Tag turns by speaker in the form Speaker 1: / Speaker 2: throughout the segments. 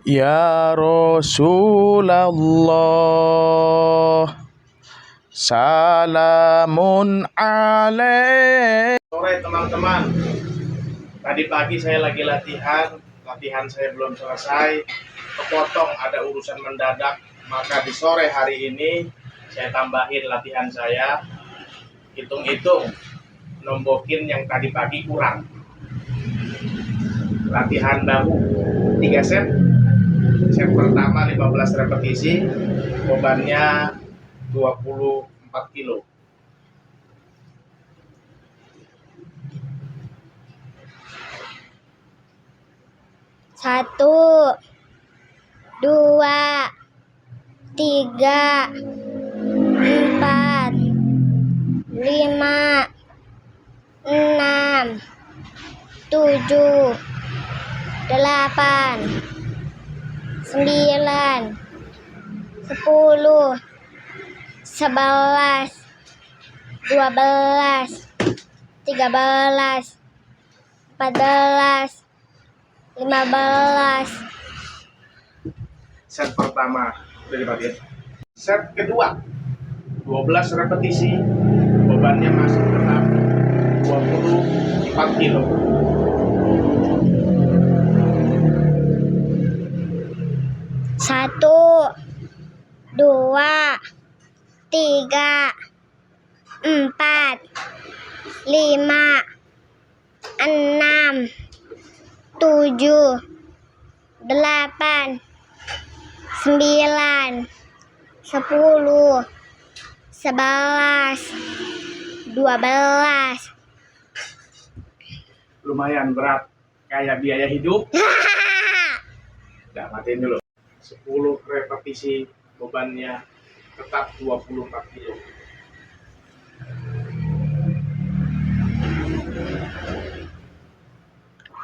Speaker 1: Ya Rasulullah, salamun alaik.
Speaker 2: Sore teman-teman, tadi pagi saya lagi latihan saya belum selesai, kepotong ada urusan mendadak, maka di sore hari ini saya tambahin latihan saya, hitung-hitung, nombokin yang tadi pagi kurang. Latihan bahu 3 set, set pertama 15 repetisi, bebannya 24 kilo.
Speaker 3: Satu, dua, tiga, empat, lima, enam, tujuh, delapan, sembilan, 10, 11, 12, 13, 14, 15.
Speaker 2: Set pertama udah dipakai. Set kedua 12 repetisi, bebannya masih tetap 24 kilo.
Speaker 3: Satu, dua, tiga, empat, lima, enam, tujuh, delapan, sembilan, 10, 11, 12.
Speaker 2: Lumayan berat, kayak biaya hidup. Udah, matiin dulu. 10 repetisi, bebannya tetap 24 kilo.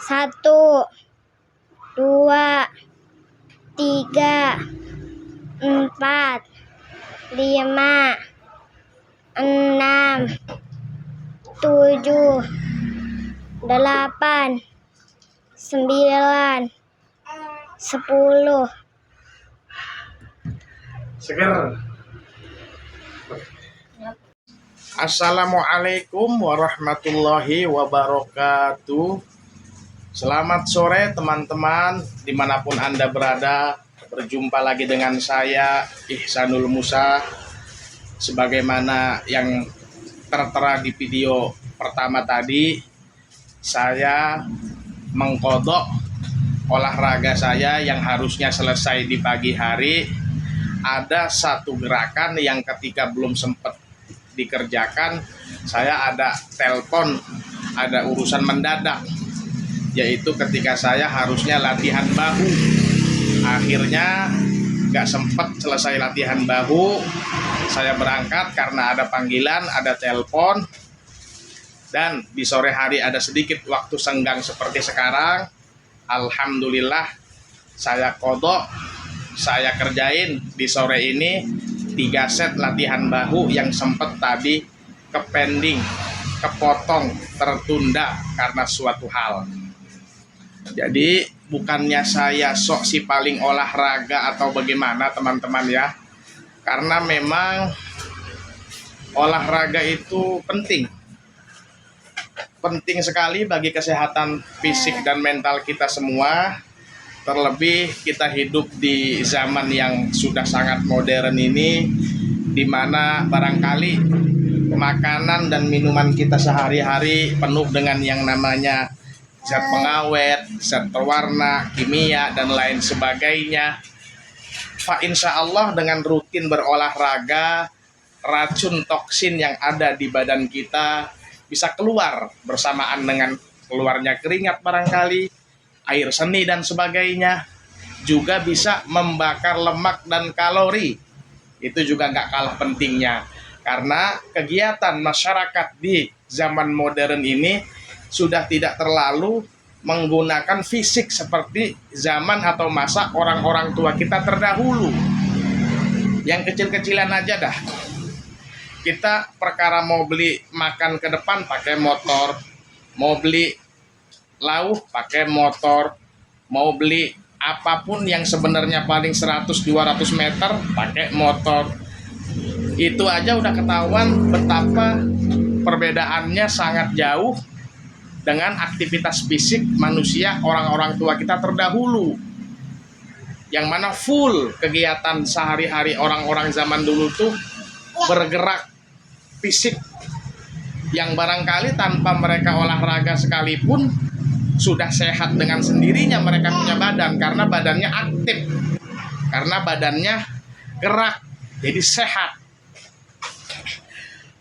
Speaker 3: Satu, dua, tiga, empat, lima, enam, tujuh, delapan, sembilan, 10.
Speaker 2: Seger. Assalamualaikum warahmatullahi wabarakatuh. Selamat sore teman-teman, dimanapun Anda berada. Berjumpa lagi dengan saya, Ihsanul Musa. Sebagaimana yang tertera di video pertama tadi, saya mengkodok olahraga saya yang harusnya selesai di pagi hari. Ada satu gerakan yang ketika belum sempat dikerjakan, saya ada telepon, ada urusan mendadak, yaitu ketika saya harusnya latihan bahu. Akhirnya gak sempat selesai latihan bahu, saya berangkat karena ada panggilan, ada telepon. Dan di sore hari ada sedikit waktu senggang seperti sekarang. Alhamdulillah saya kodok, saya kerjain di sore ini 3 set latihan bahu yang sempat tadi kepending, kepotong, tertunda karena suatu hal. Jadi bukannya saya sok si paling olahraga atau bagaimana teman-teman ya, karena memang olahraga itu penting sekali bagi kesehatan fisik dan mental kita semua. Terlebih kita hidup di zaman yang sudah sangat modern ini, di mana barangkali makanan dan minuman kita sehari-hari penuh dengan yang namanya zat pengawet, zat pewarna, kimia, dan lain sebagainya. Insya Allah dengan rutin berolahraga, racun toksin yang ada di badan kita bisa keluar bersamaan dengan keluarnya keringat barangkali, air seni dan sebagainya. Juga bisa membakar lemak dan kalori. Itu juga nggak kalah pentingnya. Karena kegiatan masyarakat di zaman modern ini sudah tidak terlalu menggunakan fisik seperti zaman atau masa orang-orang tua kita terdahulu. Yang kecil-kecilan aja dah. Kita perkara mau beli makan ke depan pakai motor, mau beli lauh pakai motor, mau beli apapun yang sebenarnya paling 100-200 meter pakai motor. Itu aja udah ketahuan betapa perbedaannya sangat jauh dengan aktivitas fisik manusia orang-orang tua kita terdahulu, yang mana full kegiatan sehari-hari orang-orang zaman dulu tuh bergerak fisik, yang barangkali tanpa mereka olahraga sekalipun sudah sehat dengan sendirinya mereka punya badan, karena badannya aktif, karena badannya gerak, jadi sehat.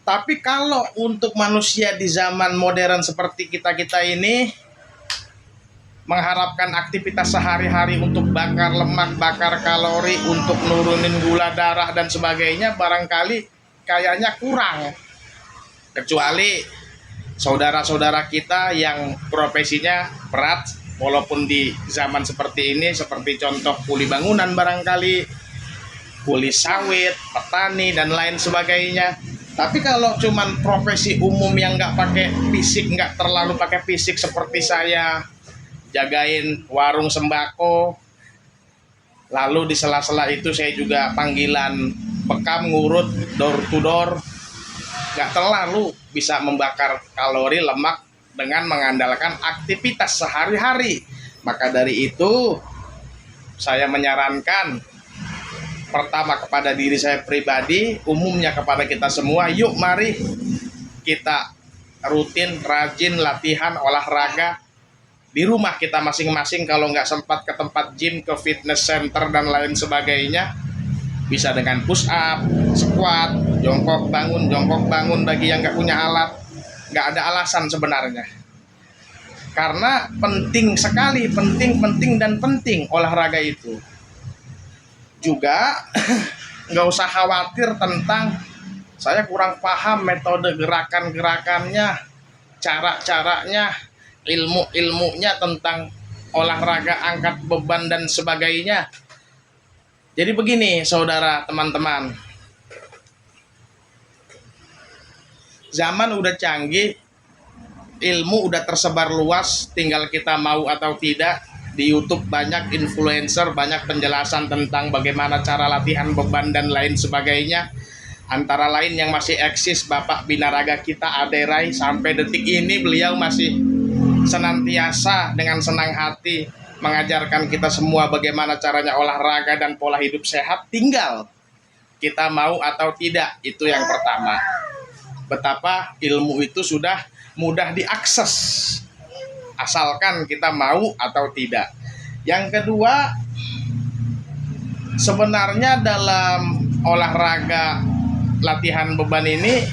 Speaker 2: Tapi kalau untuk manusia di zaman modern seperti kita-kita ini mengharapkan aktivitas sehari-hari untuk bakar lemak, bakar kalori, untuk nurunin gula darah dan sebagainya, barangkali kayaknya kurang. Kecuali saudara-saudara kita yang profesinya berat, walaupun di zaman seperti ini, seperti contoh kuli bangunan barangkali, kuli sawit, petani, dan lain sebagainya. Tapi kalau cuman profesi umum yang nggak pakai fisik, nggak terlalu pakai fisik seperti saya, jagain warung sembako, lalu di sela-sela itu saya juga panggilan bekam, ngurut door to door, nggak terlalu bisa membakar kalori, lemak dengan mengandalkan aktivitas sehari-hari. Maka dari itu saya menyarankan, pertama kepada diri saya pribadi, umumnya kepada kita semua, yuk mari kita rutin, rajin latihan olahraga di rumah kita masing-masing. Kalau nggak sempat ke tempat gym, ke fitness center dan lain sebagainya, bisa dengan push up, squat, jongkok bangun bagi yang nggak punya alat. Nggak ada alasan sebenarnya, karena penting sekali, penting olahraga itu. Juga nggak usah khawatir tentang saya kurang paham metode gerakan-gerakannya, cara-caranya, ilmu-ilmunya tentang olahraga angkat beban dan sebagainya. Jadi begini saudara, teman-teman, zaman udah canggih, ilmu udah tersebar luas, tinggal kita mau atau tidak. Di YouTube banyak influencer, banyak penjelasan tentang bagaimana cara latihan beban dan lain sebagainya. Antara lain yang masih eksis Bapak Binaraga kita Ade Rai, sampai detik ini beliau masih senantiasa dengan senang hati mengajarkan kita semua bagaimana caranya olahraga dan pola hidup sehat. Tinggal kita mau atau tidak, itu yang pertama. Betapa ilmu itu sudah mudah diakses, asalkan kita mau atau tidak. Yang kedua, sebenarnya dalam olahraga latihan beban ini,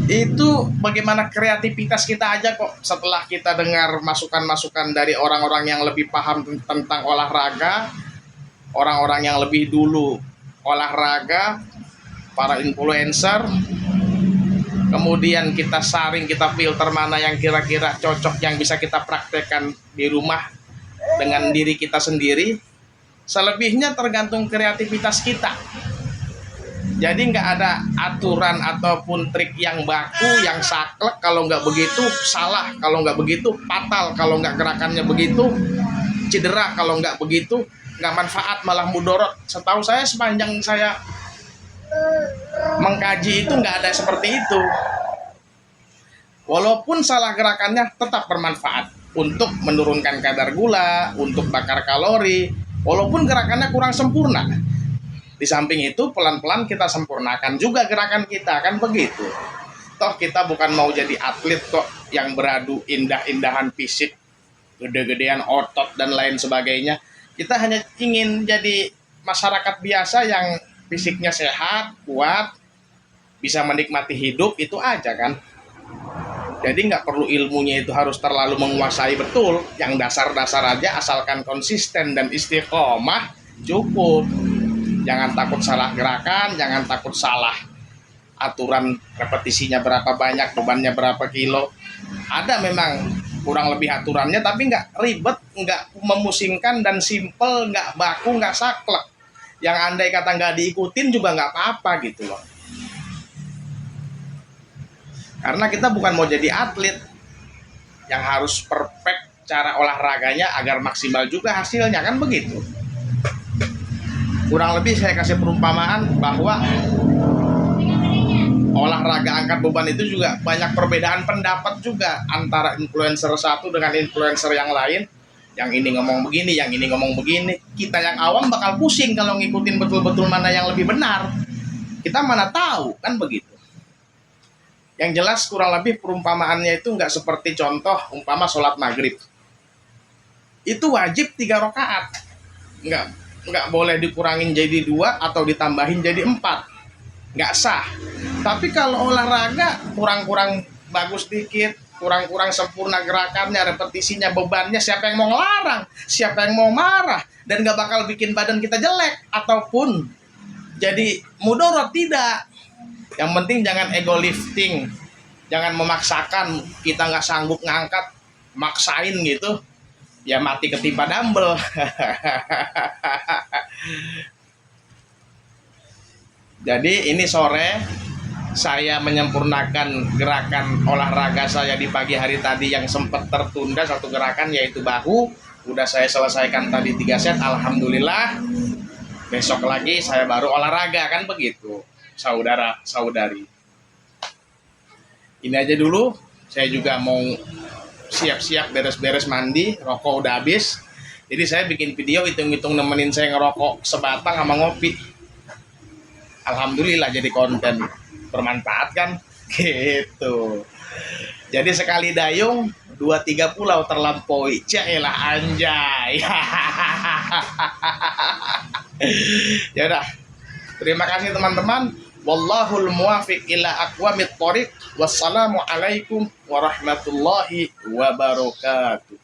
Speaker 2: itu bagaimana kreativitas kita aja kok. Setelah kita dengar masukan-masukan dari orang-orang yang lebih paham tentang olahraga, orang-orang yang lebih dulu olahraga, para influencer, kemudian kita saring, kita filter mana yang kira-kira cocok yang bisa kita praktekkan di rumah dengan diri kita sendiri. Selebihnya tergantung kreativitas kita. Jadi nggak ada aturan ataupun trik yang baku, yang saklek. Kalau nggak begitu salah, kalau nggak begitu fatal, kalau nggak gerakannya begitu cedera, kalau nggak begitu nggak manfaat, malah mudorot. Setahu saya, sepanjang saya mengkaji itu nggak ada seperti itu. Walaupun salah gerakannya tetap bermanfaat untuk menurunkan kadar gula, untuk bakar kalori, walaupun gerakannya kurang sempurna. Di samping itu pelan-pelan kita sempurnakan juga gerakan kita, kan begitu. Toh kita bukan mau jadi atlet kok yang beradu indah-indahan fisik, gede-gedean otot dan lain sebagainya. Kita hanya ingin jadi masyarakat biasa yang fisiknya sehat, kuat, bisa menikmati hidup, itu aja kan. Jadi nggak perlu ilmunya itu harus terlalu menguasai betul. Yang dasar-dasar aja, asalkan konsisten dan istiqomah cukup. Jangan takut salah gerakan, jangan takut salah aturan repetisinya berapa banyak, bebannya berapa kilo. Ada memang kurang lebih aturannya, tapi nggak ribet, nggak memusingkan, dan simple, nggak baku, nggak saklek. Yang andai kata nggak diikutin juga nggak apa-apa gitu loh. Karena kita bukan mau jadi atlet yang harus perfect cara olahraganya agar maksimal juga hasilnya, kan begitu. Kurang lebih saya kasih perumpamaan bahwa olahraga angkat beban itu juga banyak perbedaan pendapat juga antara influencer satu dengan influencer yang lain. Yang ini ngomong begini, yang ini ngomong begini. Kita yang awam bakal pusing kalau ngikutin betul-betul mana yang lebih benar. Kita mana tahu, kan begitu. Yang jelas kurang lebih perumpamaannya itu nggak seperti contoh umpama sholat maghrib. Itu wajib 3 rakaat. Nggak boleh dikurangin jadi 2 atau ditambahin jadi 4. Nggak sah. Tapi kalau olahraga kurang-kurang bagus dikit, kurang-kurang sempurna gerakannya, repetisinya, bebannya, siapa yang mau ngelarang? Siapa yang mau marah? Dan nggak bakal bikin badan kita jelek ataupun jadi mudorot, tidak. Yang penting jangan ego lifting, jangan memaksakan, kita nggak sanggup ngangkat, maksain gitu, ya mati ketimpa dumbbell. Jadi ini sore saya menyempurnakan gerakan olahraga saya di pagi hari tadi yang sempat tertunda, satu gerakan yaitu bahu. Udah saya selesaikan tadi 3 set, alhamdulillah. Besok lagi saya baru olahraga, kan begitu, saudara-saudari. Ini aja dulu, saya juga mau siap-siap beres-beres mandi, rokok udah habis. Jadi saya bikin video hitung-hitung nemenin saya ngerokok sebatang sama ngopi. Alhamdulillah jadi konten bermanfaat, kan? Gitu. Jadi sekali dayung 2-3 pulau terlampaui. Cailah anjay. Ya udah. Terima kasih teman-teman. Wallahul muwafiq ila aqwamit thoriq. Wassalamualaikum warahmatullahi wabarakatuh.